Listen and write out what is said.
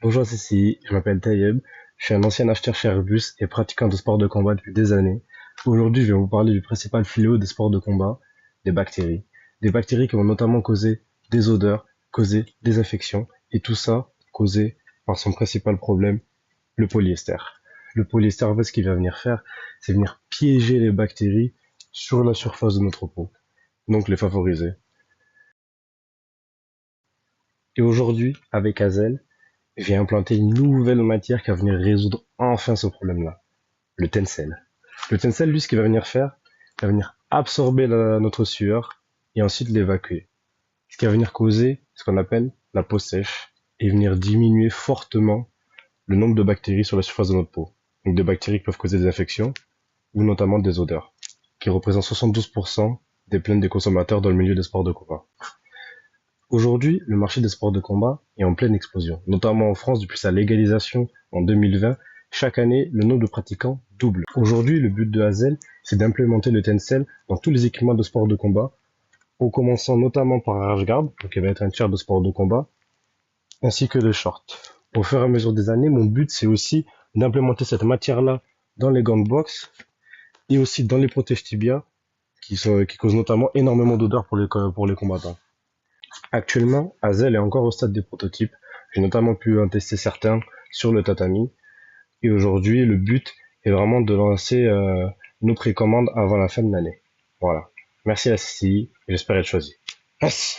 Bonjour Cécile, je m'appelle Tayeb, je suis un ancien acheteur chez Airbus et pratiquant de sport de combat depuis des années. Aujourd'hui, je vais vous parler du principal fléau des sports de combat, les bactéries. Des bactéries qui vont notamment causer des odeurs, causer des infections, et tout ça causé par son principal problème, le polyester. Le polyester, en fait, ce qu'il va venir faire, c'est venir piéger les bactéries sur la surface de notre peau, donc les favoriser. Et aujourd'hui, avec Hazel, j'ai implanté une nouvelle matière qui va venir résoudre enfin ce problème-là, le tencel. Le tencel, lui, ce qu'il va venir faire, il va venir absorber notre sueur et ensuite l'évacuer. Ce qui va venir causer ce qu'on appelle la peau sèche et venir diminuer fortement le nombre de bactéries sur la surface de notre peau. Donc des bactéries qui peuvent causer des infections ou notamment des odeurs, qui représentent 72% des plaintes des consommateurs dans le milieu des sports de combat. Aujourd'hui, le marché des sports de combat est en pleine explosion, notamment en France depuis sa légalisation en 2020. Chaque année, le nombre de pratiquants double. Aujourd'hui, le but de Hazel, c'est d'implémenter le Tencel dans tous les équipements de sport de combat, en commençant notamment par un rash guard, donc qui va être un tir de sport de combat, ainsi que le short. Au fur et à mesure des années, mon but, c'est aussi d'implémenter cette matière-là dans les gants de boxe et aussi dans les protèges tibia, qui causent notamment énormément d'odeur pour les combattants. Actuellement, Hazel est encore au stade des prototypes. J'ai notamment pu en tester certains sur le tatami. Et aujourd'hui, le but est vraiment de lancer nos précommandes avant la fin de l'année. Voilà. Merci à CCI et j'espère être choisi. Merci.